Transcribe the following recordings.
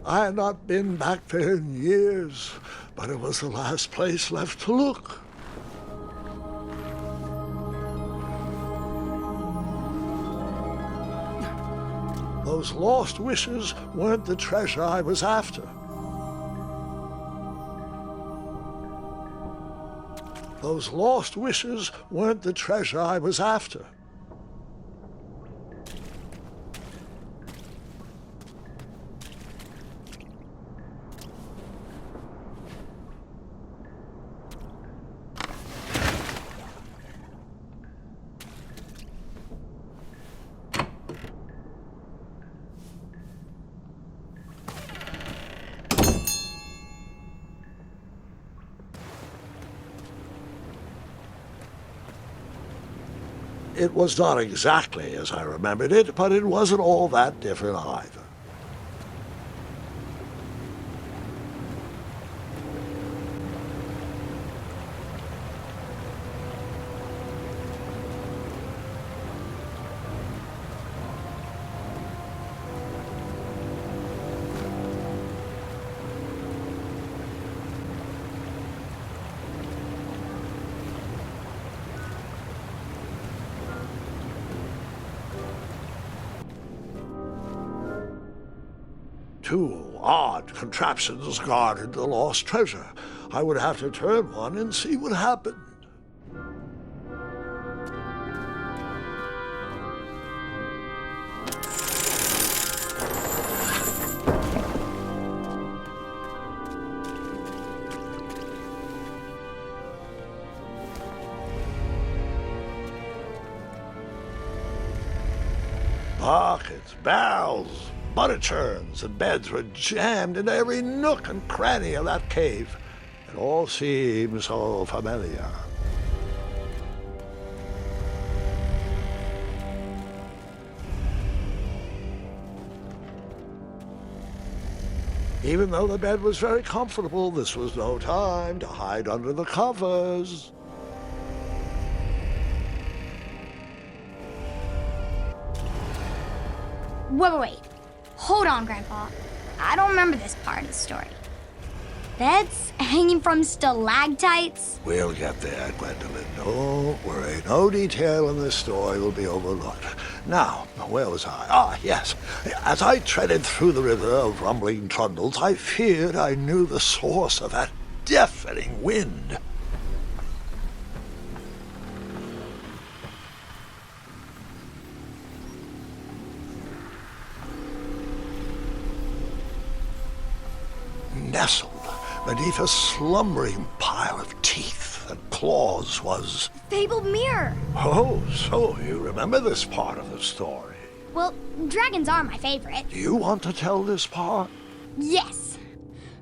I had not been back there in years, but it was the last place left to look. Those lost wishes weren't the treasure I was after. Those lost wishes weren't the treasure I was after. It was not exactly as I remembered it, but it wasn't all that different either. Two odd contraptions guarded the lost treasure. I would have to turn one and see what happened. Buckets, barrels, butter churns, and beds were jammed into every nook and cranny of that cave. It all seemed so familiar. Even though the bed was very comfortable, this was no time to hide under the covers. Wait. Hold on, Grandpa. I don't remember this part of the story. Beds hanging from stalactites? We'll get there, Gwendolyn. Don't worry. No detail in this story will be overlooked. Now, where was I? Ah, yes. As I treaded through the river of rumbling trundles, I feared I knew the source of that deafening wind. Nestled beneath a slumbering pile of teeth and claws was... Fabled mirror. Oh, so you remember this part of the story. Well, dragons are my favorite. Do you want to tell this part? Yes.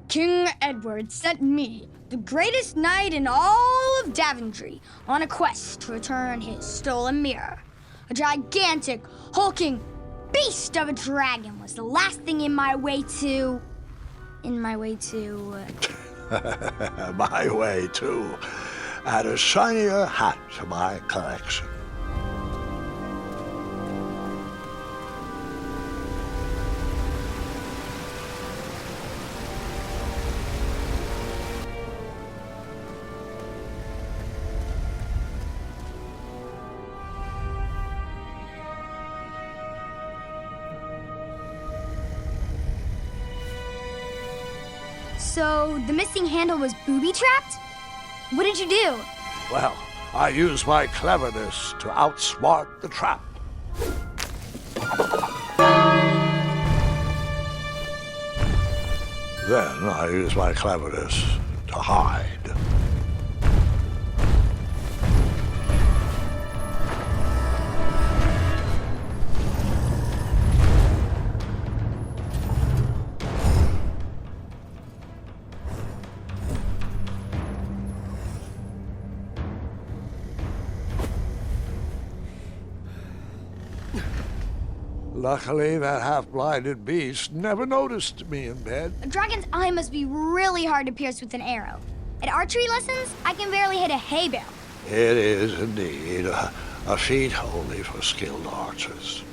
King Edward sent me, the greatest knight in all of Daventry, on a quest to return his stolen mirror. A gigantic, hulking beast of a dragon was the last thing in my way to... My way to add a shinier hat to my collection. So, the missing handle was booby-trapped? What did you do? Well, I used my cleverness to outsmart the trap. Then I used my cleverness to hide. Luckily, that half-blinded beast never noticed me in bed. A dragon's eye must be really hard to pierce with an arrow. At archery lessons, I can barely hit a hay bale. It is indeed a feat only for skilled archers.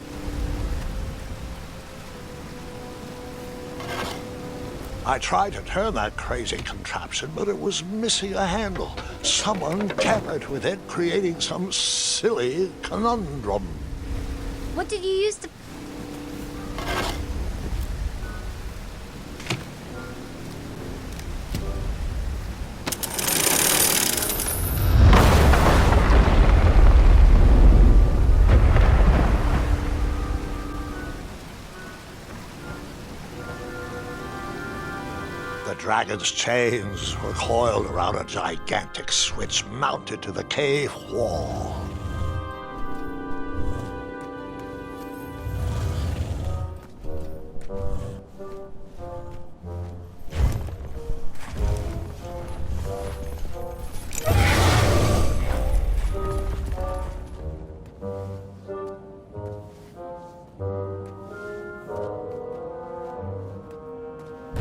I tried to turn that crazy contraption, but it was missing a handle. Someone tampered with it, creating some silly conundrum. What did you use to... The dragon's chains were coiled around a gigantic switch mounted to the cave wall.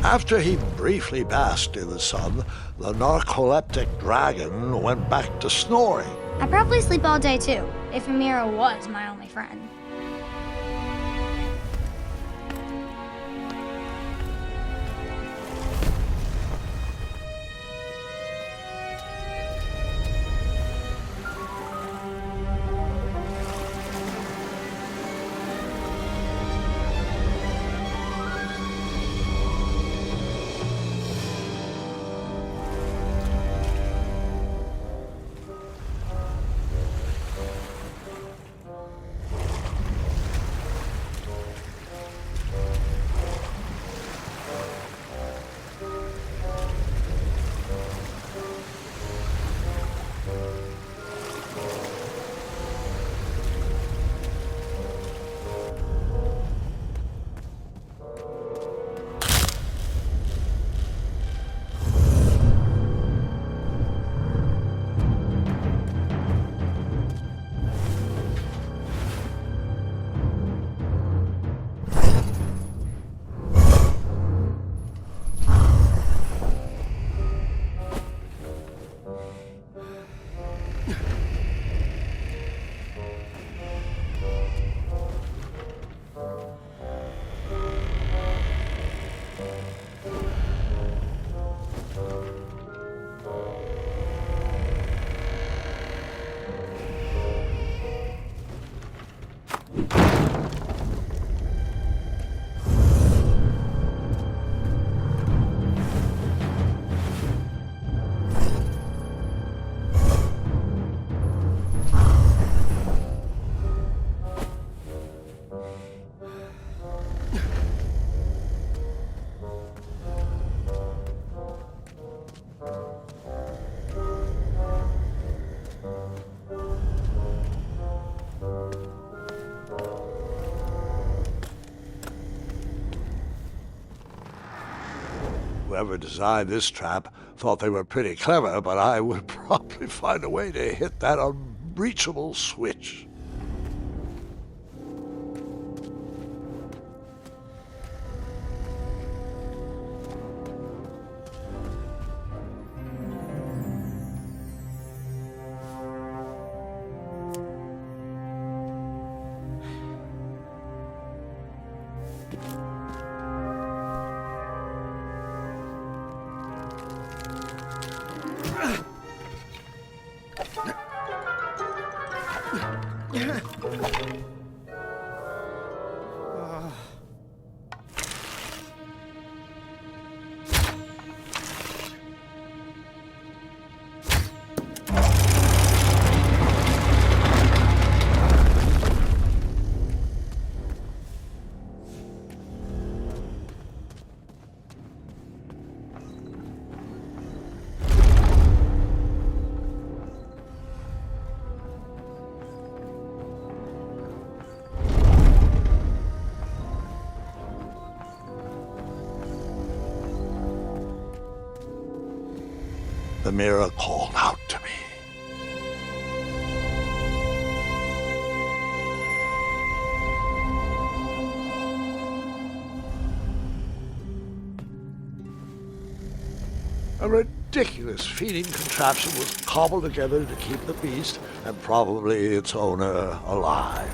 After he briefly basked in the sun, the narcoleptic dragon went back to snoring. I probably sleep all day too, if Amira was my only friend. Whoever designed this trap thought they were pretty clever, but I would probably find a way to hit that unreachable switch. The mirror called out to me. A ridiculous feeding contraption was cobbled together to keep the beast and probably its owner alive.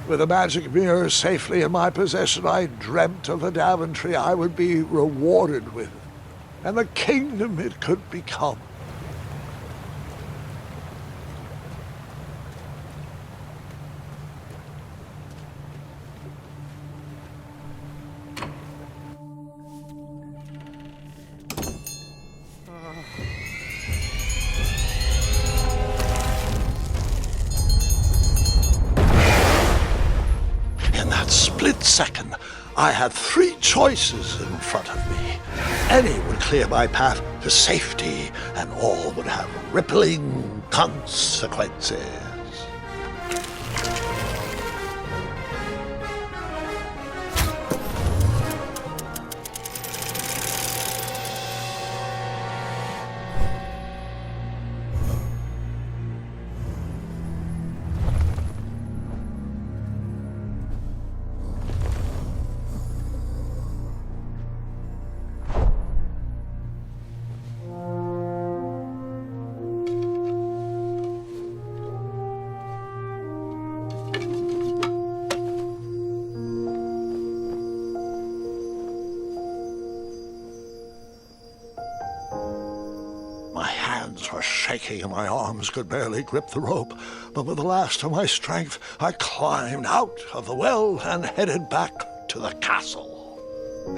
With the magic mirror safely in my possession, I dreamt of the Daventry I would be rewarded with, and the kingdom it could become. In that split second, I had three choices in front of me. Any would clear my path to safety, and all would have rippling consequences. My hands were shaking and my arms could barely grip the rope, but with the last of my strength, I climbed out of the well and headed back to the castle.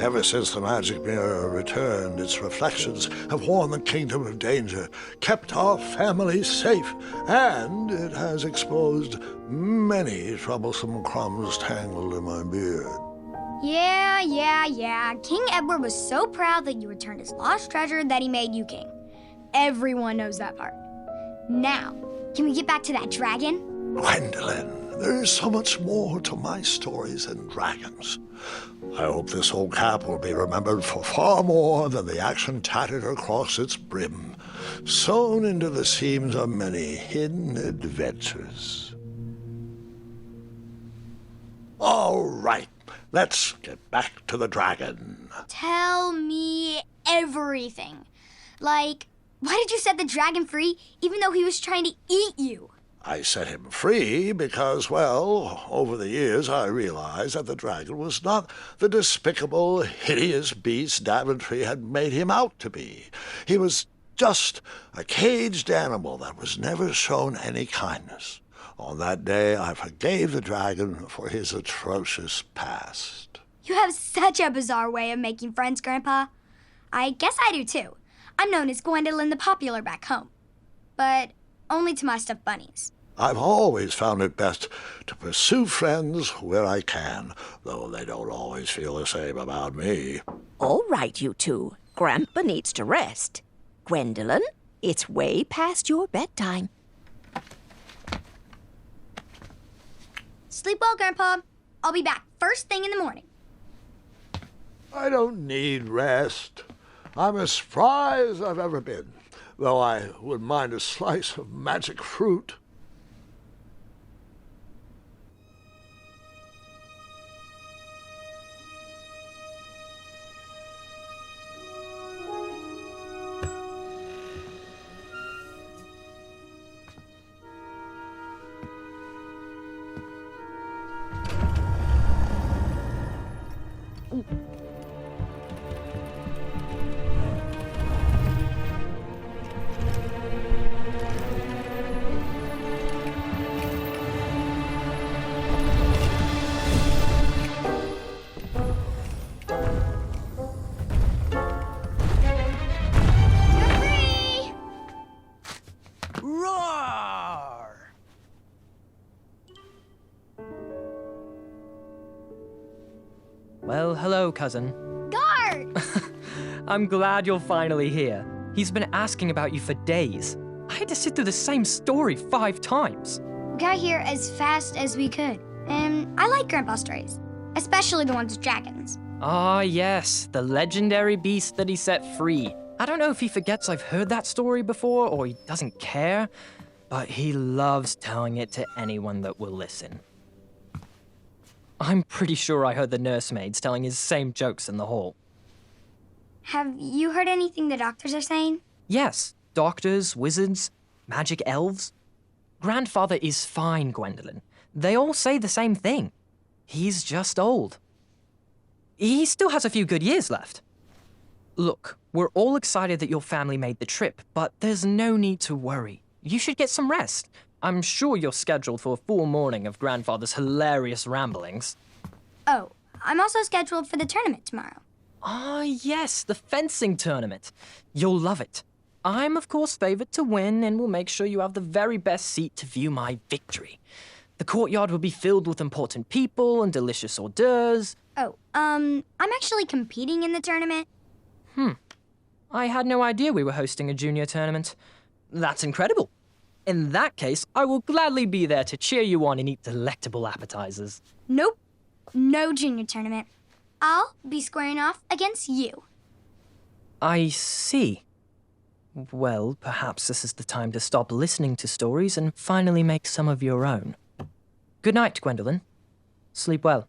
Ever since the magic mirror returned, its reflections have warned the kingdom of danger, kept our family safe, and it has exposed many troublesome crumbs tangled in my beard. Yeah. King Edward was so proud that you returned his lost treasure that he made you king. Everyone knows that part. Now, can we get back to that dragon? Gwendolyn, there is so much more to my stories than dragons. I hope this old cap will be remembered for far more than the action tattered across its brim, sewn into the seams of many hidden adventures. All right, let's get back to the dragon. Tell me everything. Like, why did you set the dragon free even though he was trying to eat you? I set him free because, well, over the years I realized that the dragon was not the despicable, hideous beast Daventry had made him out to be. He was just a caged animal that was never shown any kindness. On that day, I forgave the dragon for his atrocious past. You have such a bizarre way of making friends, Grandpa. I guess I do too. I'm known as Gwendolyn the Popular back home, but only to my stuffed bunnies. I've always found it best to pursue friends where I can, though they don't always feel the same about me. All right, you two. Grandpa needs to rest. Gwendolyn, it's way past your bedtime. Sleep well, Grandpa. I'll be back first thing in the morning. I don't need rest. I'm as spry as I've ever been, though I wouldn't mind a slice of magic fruit. Well, hello, cousin. Guard! I'm glad you're finally here. He's been asking about you for days. I had to sit through the same story 5 times. We got here as fast as we could, and I like Grandpa's stories, especially the ones with dragons. Ah, yes, the legendary beast that he set free. I don't know if he forgets I've heard that story before or he doesn't care, but he loves telling it to anyone that will listen. I'm pretty sure I heard the nursemaids telling his same jokes in the hall. Have you heard anything the doctors are saying? Yes, doctors, wizards, magic elves. Grandfather is fine, Gwendolyn. They all say the same thing. He's just old. He still has a few good years left. Look, we're all excited that your family made the trip, but there's no need to worry. You should get some rest. I'm sure you're scheduled for a full morning of Grandfather's hilarious ramblings. Oh, I'm also scheduled for the tournament tomorrow. Ah, yes, the fencing tournament. You'll love it. I'm, of course, favored to win and will make sure you have the very best seat to view my victory. The courtyard will be filled with important people and delicious hors d'oeuvres. Oh, I'm actually competing in the tournament. I had no idea we were hosting a junior tournament. That's incredible. In that case, I will gladly be there to cheer you on and eat delectable appetizers. Nope, no junior tournament. I'll be squaring off against you. I see. Well, perhaps this is the time to stop listening to stories and finally make some of your own. Good night, Gwendolyn. Sleep well.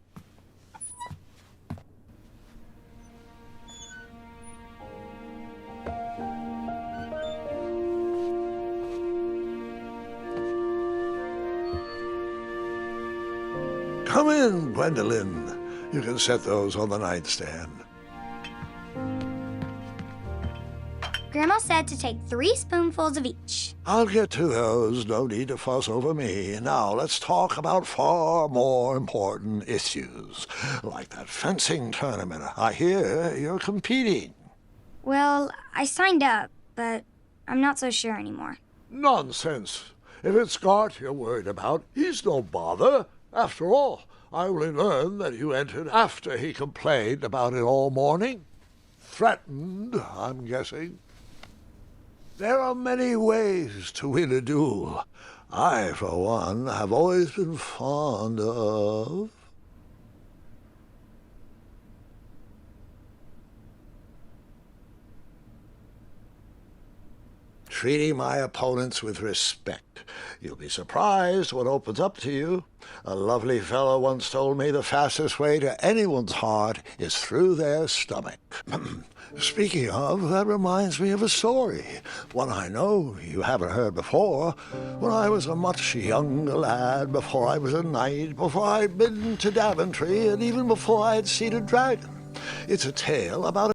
Come in, Gwendolyn. You can set those on the nightstand. Grandma said to take 3 spoonfuls of each. I'll get to those. No need to fuss over me. Now, let's talk about far more important issues, like that fencing tournament. I hear you're competing. Well, I signed up, but I'm not so sure anymore. Nonsense. If it's Scott you're worried about, he's no bother. After all, I only learned that you entered after he complained about it all morning. Threatened, I'm guessing. There are many ways to win a duel. I, for one, have always been fond of... treating my opponents with respect. You'll be surprised what opens up to you. A lovely fellow once told me the fastest way to anyone's heart is through their stomach. Speaking of, that reminds me of a story, one I know you haven't heard before. When I was a much younger lad, before I was a knight, before I'd been to Daventry, and even before I'd seen a dragon. It's a tale about